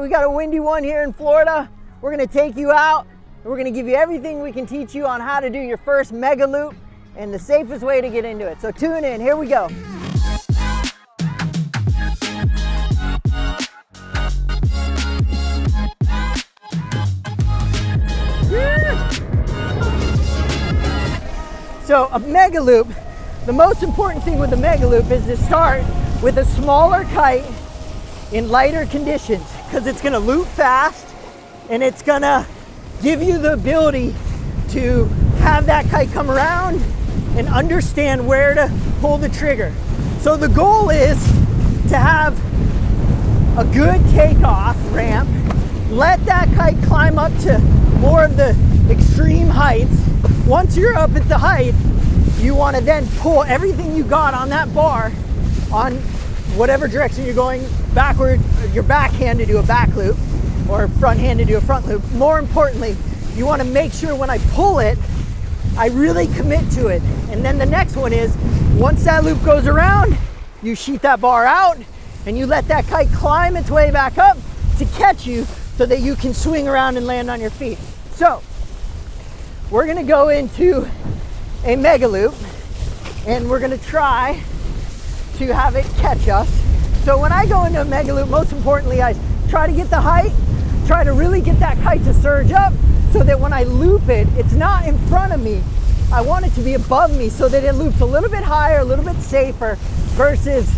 we got a windy one here in Florida. We're gonna take you out and we're gonna give you everything we can teach you on how to do your first Megaloop and the safest way to get into it. So tune in, here we go. So a Megaloop, the most important thing with the Megaloop is to start with a smaller kite in lighter conditions, because it's gonna loop fast and it's gonna give you the ability to have that kite come around and understand where to pull the trigger. So the goal is to have a good takeoff ramp, let that kite climb up to more of the extreme heights. Once you're up at the height, you want to then pull everything you got on that bar on whatever direction you're going, backward, your backhand to do a back loop or front hand to do a front loop. More importantly, you want to make sure when I pull it, I really commit to it. And then the next one is, once that loop goes around, you sheet that bar out and you let that kite climb its way back up to catch you so that you can swing around and land on your feet. So we're gonna go into a Megaloop and we're gonna try to have it catch us. So when I go into a Megaloop, most importantly, I try to get the height, try to really get that kite to surge up so that when I loop it, it's not in front of me. I want it to be above me so that it loops a little bit higher, a little bit safer versus,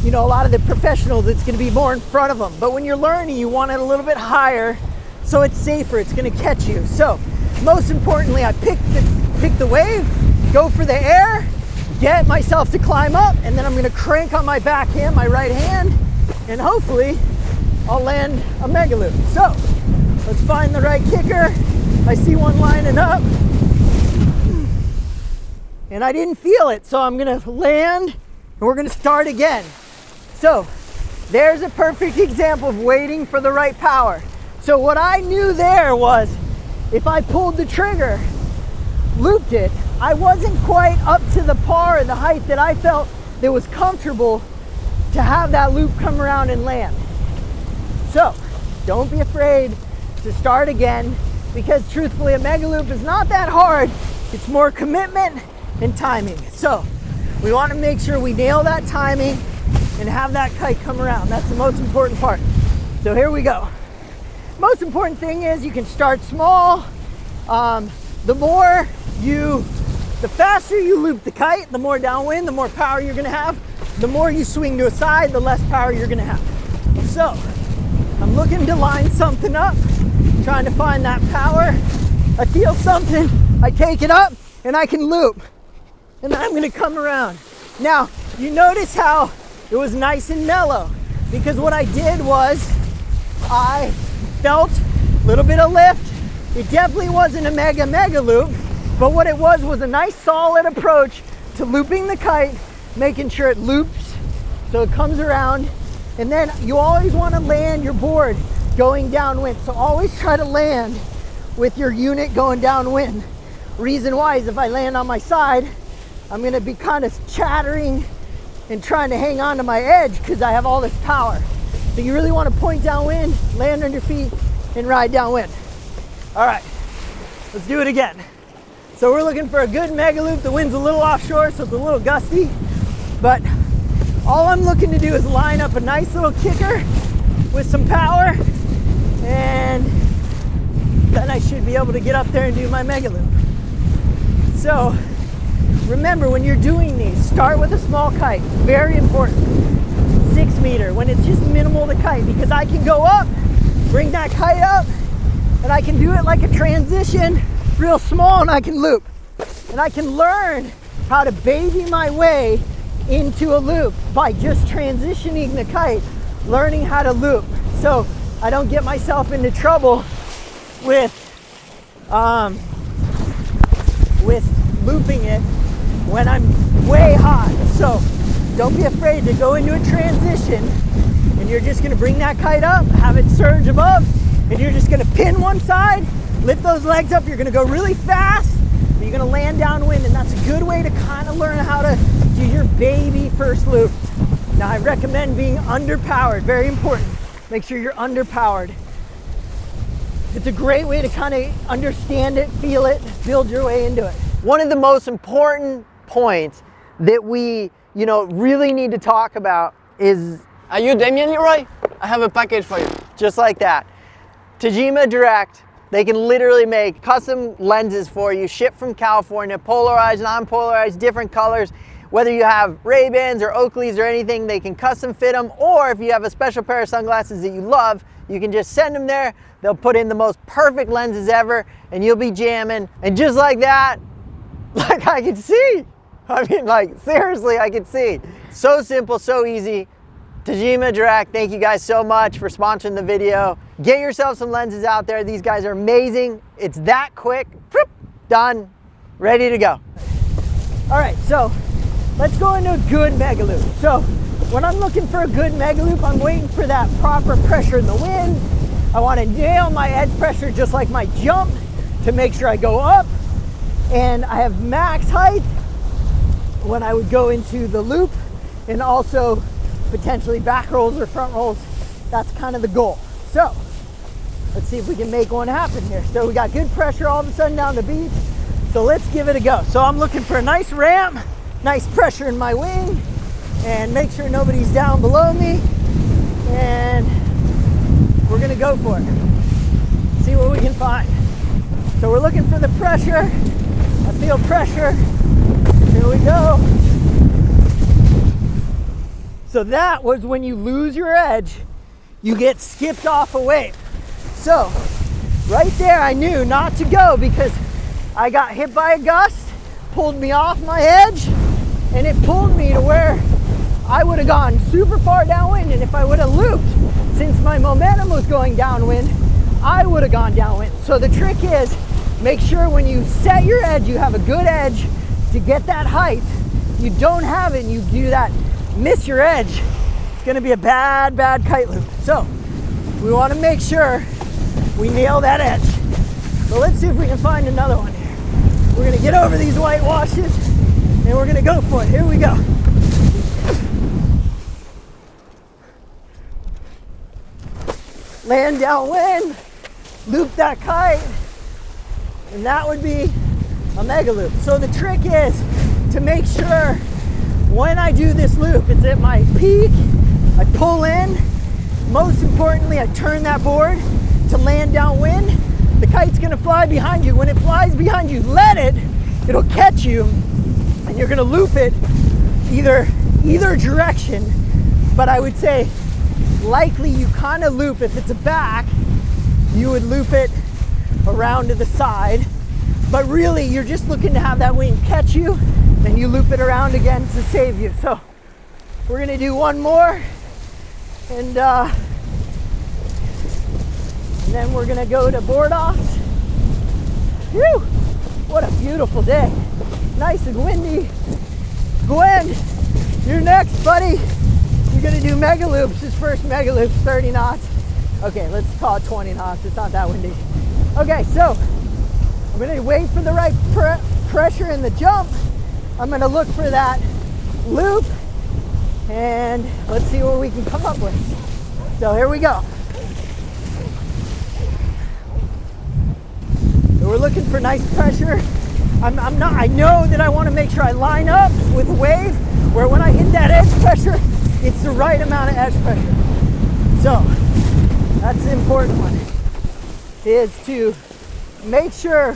you know, a lot of the professionals, it's gonna be more in front of them. But when you're learning, you want it a little bit higher so it's safer, it's gonna catch you. So most importantly, I pick the wave, go for the air, get myself to climb up, and then I'm gonna crank on my backhand, my right hand, and hopefully I'll land a Megaloop. So let's find the right kicker. I see one lining up and I didn't feel it, so I'm gonna land and we're gonna start again. So there's a perfect example of waiting for the right power. So what I knew there was, if I pulled the trigger, looped it, I wasn't quite up to the par or the height that I felt that was comfortable to have that loop come around and land. So don't be afraid to start again, because truthfully a Megaloop is not that hard. It's more commitment and timing. So we want to make sure we nail that timing and have that kite come around. That's the most important part. So here we go. Most important thing is you can start small. The faster you loop the kite, the more downwind, the more power you're gonna have. The more you swing to a side, the less power you're gonna have. So I'm looking to line something up, trying to find that power. I feel something, I take it up and I can loop. And then I'm gonna come around. Now, you notice how it was nice and mellow, because what I did was I felt a little bit of lift. It definitely wasn't a mega loop, but what it was a nice solid approach to looping the kite, making sure it loops so it comes around. And then you always want to land your board going downwind. So always try to land with your unit going downwind. Reason why is if I land on my side, I'm going to be kind of chattering and trying to hang on to my edge because I have all this power. So you really want to point downwind, land on your feet, and ride downwind. All right, let's do it again. So we're looking for a good Megaloop. The wind's a little offshore, so it's a little gusty, but all I'm looking to do is line up a nice little kicker with some power, and then I should be able to get up there and do my Megaloop. So remember, when you're doing these, start with a small kite. Very important. 6 meter, when it's just minimal to kite, because I can go up, bring that kite up, and I can do it like a transition, real small, and I can loop. And I can learn how to baby my way into a loop by just transitioning the kite, learning how to loop. So I don't get myself into trouble with looping it when I'm way high. So don't be afraid to go into a transition, and you're just gonna bring that kite up, have it surge above, and you're just gonna pin one side, lift those legs up. You're gonna go really fast, but you're gonna land downwind, and that's a good way to kind of learn how to do your baby first loop. Now I recommend being underpowered, very important. Make sure you're underpowered. It's a great way to kind of understand it, feel it, build your way into it. One of the most important points that we, really need to talk about is... Are you Damien LeRoy? I have a package for you. Just like that. Tajima Direct, they can literally make custom lenses for you, shipped from California, polarized, non-polarized, different colors. Whether you have Ray-Bans or Oakleys or anything, they can custom fit them. Or if you have a special pair of sunglasses that you love, you can just send them there. They'll put in the most perfect lenses ever and you'll be jamming. And just like that, like I can see. I mean, like seriously, I can see. So simple, so easy. Tajima Direct, thank you guys so much for sponsoring the video. Get yourself some lenses out there. These guys are amazing. It's that quick. Done. Ready to go. All right, so let's go into a good Megaloop. So when I'm looking for a good Megaloop, I'm waiting for that proper pressure in the wind. I want to nail my edge pressure just like my jump to make sure I go up. And I have max height when I would go into the loop, and also potentially back rolls or front rolls. That's kind of the goal. So let's see if we can make one happen here. So we got good pressure all of a sudden down the beach. So let's give it a go. So I'm looking for a nice ramp, nice pressure in my wing, and make sure nobody's down below me. And we're gonna go for it. See what we can find. So we're looking for the pressure. I feel pressure. Here we go. So that was when you lose your edge, you get skipped off a wave. So right there I knew not to go because I got hit by a gust, pulled me off my edge, and it pulled me to where I would have gone super far downwind. And if I would have looped, since my momentum was going downwind, I would have gone downwind. So the trick is, make sure when you set your edge, you have a good edge to get that height. You don't have it and you do that, miss your edge, it's gonna be a bad kite loop. So we wanna make sure we nail that edge. So let's see if we can find another one here. We're gonna get over these white washes and we're gonna go for it. Here we go. Land downwind, loop that kite, and that would be a Megaloop. So the trick is to make sure when I do this loop, it's at my peak, I pull in. Most importantly, I turn that board to land downwind. The kite's gonna fly behind you. When it flies behind you, let it, it'll catch you, and you're gonna loop it either direction. But I would say likely you kind of loop, if it's a back, you would loop it around to the side. But really, you're just looking to have that wing catch you, then you loop it around again to save you. So we're gonna do one more, and then we're gonna go to board offs. Whew, what a beautiful day. Nice and windy. Gwen, you're next, buddy. You're gonna do Megaloops. His first Megaloop, 30 knots. Okay, let's call it 20 knots. It's not that windy. Okay, so I'm gonna wait for the right pressure in the jump. I'm gonna look for that loop, and let's see what we can come up with. So here we go. So we're looking for nice pressure. I know that I want to make sure I line up with the wave where when I hit that edge pressure, it's the right amount of edge pressure. So that's the important one, is to make sure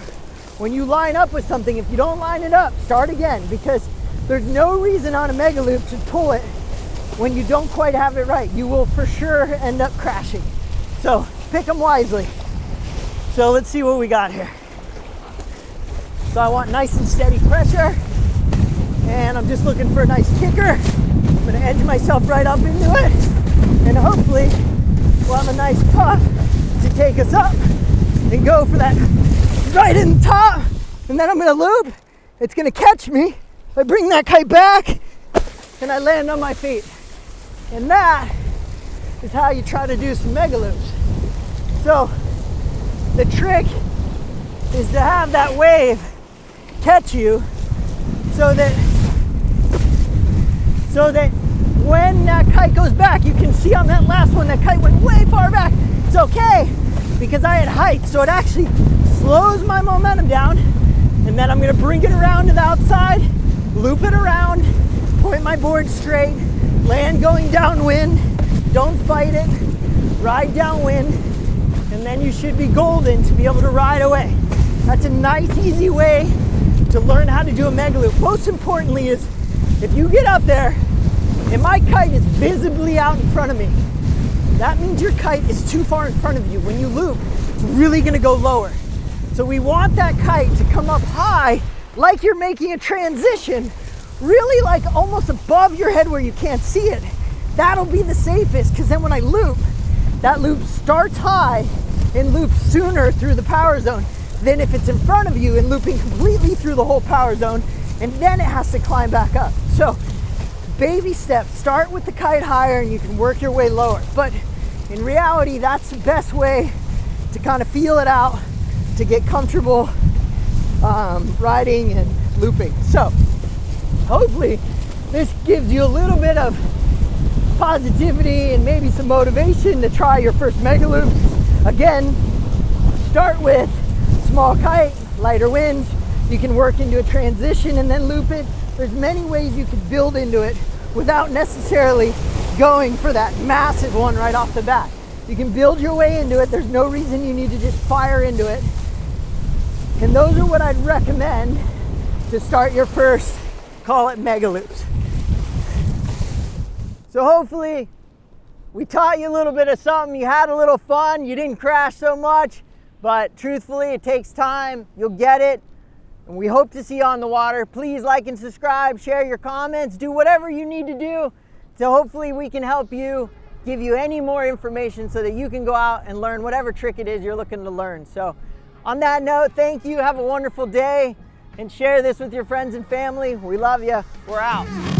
when you line up with something, if you don't line it up, start again, because there's no reason on a Megaloop to pull it when you don't quite have it right. You will for sure end up crashing. So pick them wisely. So let's see what we got here. So I want nice and steady pressure, and I'm just looking for a nice kicker. I'm gonna edge myself right up into it, and hopefully we'll have a nice puff to take us up and go for that right in the top. And then I'm gonna loop, it's gonna catch me. I bring that kite back and I land on my feet. And that is how you try to do some Megaloops. So the trick is to have that wave catch you so that when that kite goes back, you can see on that last one, that kite went way far back. It's okay, because I had height, so it actually slows my momentum down. And then I'm gonna bring it around to the outside, loop it around, point my board straight, land going downwind, don't fight it, ride downwind, and then you should be golden to be able to ride away. That's a nice, easy way to learn how to do a Megaloop. Most importantly is, if you get up there and my kite is visibly out in front of me, that means your kite is too far in front of you. When you loop, it's really gonna go lower. So we want that kite to come up high, like you're making a transition, really like almost above your head where you can't see it. That'll be the safest, because then when I loop, that loop starts high and loops sooner through the power zone than if it's in front of you and looping completely through the whole power zone, and then it has to climb back up. So baby steps, start with the kite higher and you can work your way lower. But in reality, that's the best way to kind of feel it out, to get comfortable riding and looping. So hopefully this gives you a little bit of positivity and maybe some motivation to try your first Megaloop. Again, start with small kite, lighter winds. You can work into a transition and then loop it. There's many ways you could build into it without necessarily going for that massive one right off the bat. You can build your way into it. There's no reason you need to just fire into it. And those are what I'd recommend to start your first, call it Megaloops. So hopefully we taught you a little bit of something. You had a little fun. You didn't crash so much, but truthfully, it takes time. You'll get it. And we hope to see you on the water. Please like and subscribe, share your comments, do whatever you need to do. So hopefully we can help you, give you any more information so that you can go out and learn whatever trick it is you're looking to learn. So on that note, thank you. Have a wonderful day and share this with your friends and family. We love you. We're out.